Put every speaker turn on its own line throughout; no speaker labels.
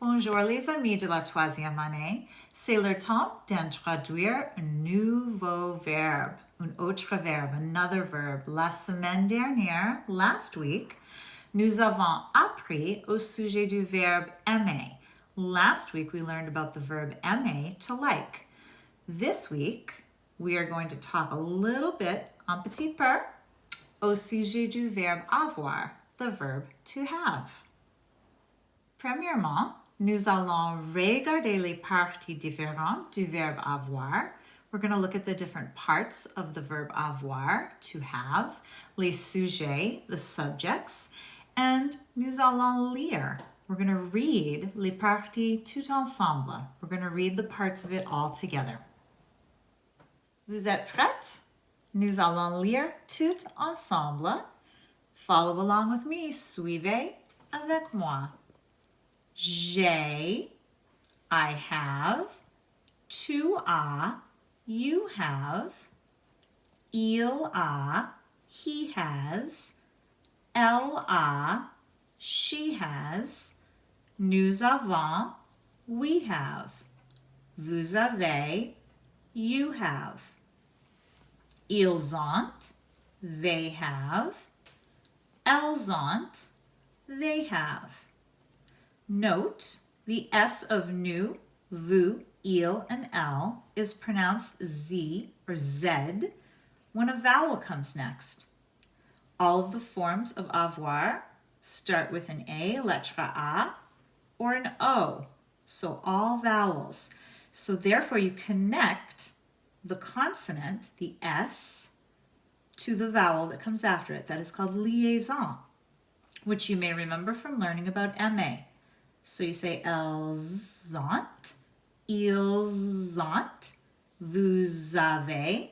Bonjour les amis de la troisième année. C'est le temps d'introduire un nouveau verbe, un autre verbe, another verb. La semaine dernière, last week, nous avons appris au sujet du verbe aimer. Last week we learned about the verb aimer, to like. This week we are going to talk a little bit, un petit peu, au sujet du verbe avoir, the verb to have. Premièrement, nous allons regarder les parties différentes du verbe avoir. We're going to look at the different parts of the verb avoir, to have, les sujets, the subjects, and nous allons lire. We're going to read les parties tout ensemble. We're going to read the parts of it all together. Vous êtes prêts? Nous allons lire tout ensemble. Follow along with me. Suivez avec moi. J'ai, I have. Tu as, you have. Il a, he has. Elle a, she has. Nous avons, we have. Vous avez, you have. Ils ont, they have. Elles ont, they have. Note, the S of nous, vous, il, and elle is pronounced Z or Z when a vowel comes next. All of the forms of avoir start with an A, lettre A, or an O, so all vowels. So therefore you connect the consonant, the S, to the vowel that comes after it. That is called liaison, which you may remember from learning about aimer. So you say elles ont, ils ont, vous avez,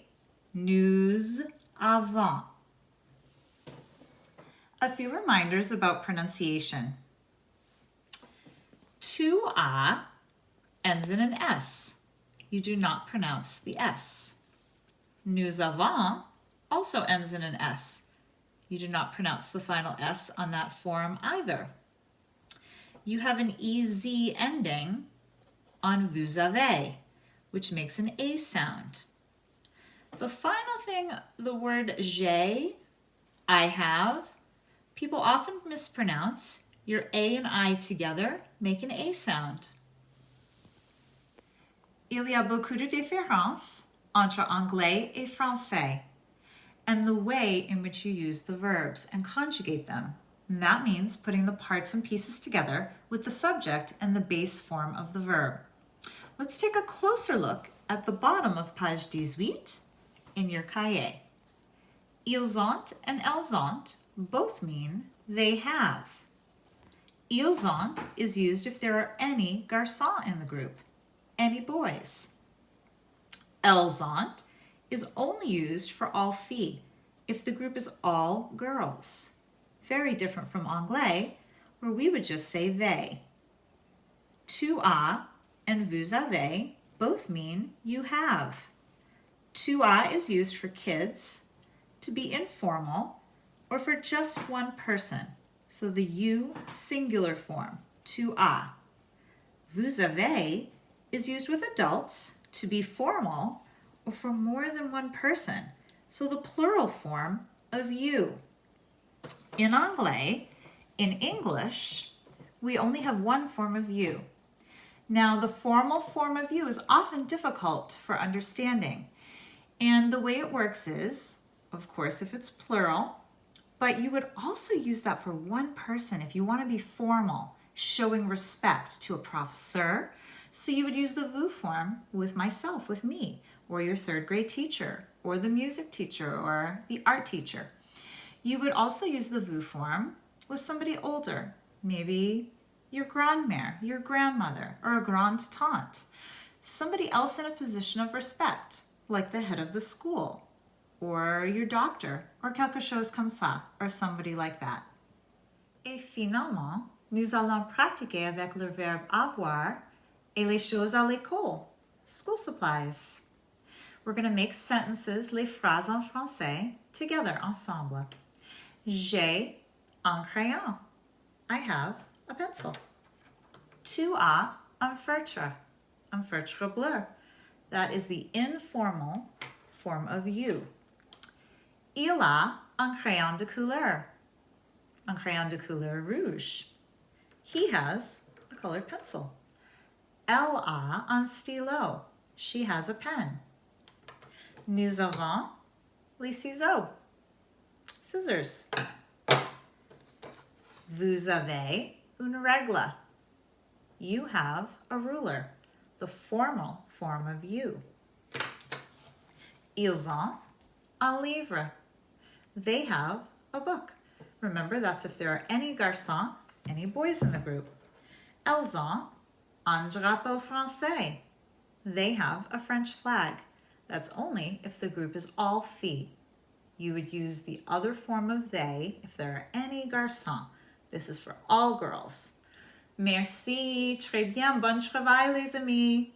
nous avons. A few reminders about pronunciation. Tu as ends in an S. You do not pronounce the S. Nous avons also ends in an S. You do not pronounce the final S on that form either. You have an EZ ending on vous avez, which makes an A sound. The final thing, the word j'ai, I have, people often mispronounce. Your A and I together make an A sound. Il y a beaucoup de différences entre anglais et français, and the way in which you use the verbs and conjugate them. And that means putting the parts and pieces together with the subject and the base form of the verb. Let's take a closer look at the bottom of page 18 in your cahier. Ils ont and elles ont both mean they have. Ils ont is used if there are any garçons in the group, any boys. Elles ont is only used for all filles if the group is all girls. Very different from anglais, where we would just say they. Tu as and vous avez both mean you have. Tu as is used for kids, to be informal, or for just one person. So the you singular form, tu as. Vous avez is used with adults, to be formal, or for more than one person. So the plural form of you. In anglais, in English, we only have one form of you. Now, the formal form of you is often difficult for understanding. And the way it works is, of course, if it's plural, but you would also use that for one person if you want to be formal, showing respect to a professor. So you would use the vous form with myself, with me, or your third grade teacher, or the music teacher, or the art teacher. You would also use the vous form with somebody older, maybe your grandmère, your grandmother, or a grande tante. Somebody else in a position of respect, like the head of the school, or your doctor, or quelque chose comme ça, or somebody like that. Et finalement, nous allons pratiquer avec le verbe avoir et les choses à l'école, school supplies. We're going to make sentences, les phrases en français, together, ensemble. J'ai un crayon. I have a pencil. Tu as un feutre bleu. That is the informal form of you. Il a un crayon de couleur rouge. He has a colored pencil. Elle a un stylo. She has a pen. Nous avons les ciseaux. Scissors. Vous avez une règle. You have a ruler, the formal form of you. Ils ont un livre. They have a book. Remember, that's if there are any garçons, any boys in the group. Elles ont un drapeau français. They have a French flag. That's only if the group is all filles. You would use the other form of they if there are any garçons. This is for all girls. Merci, très bien, bon travail les amis.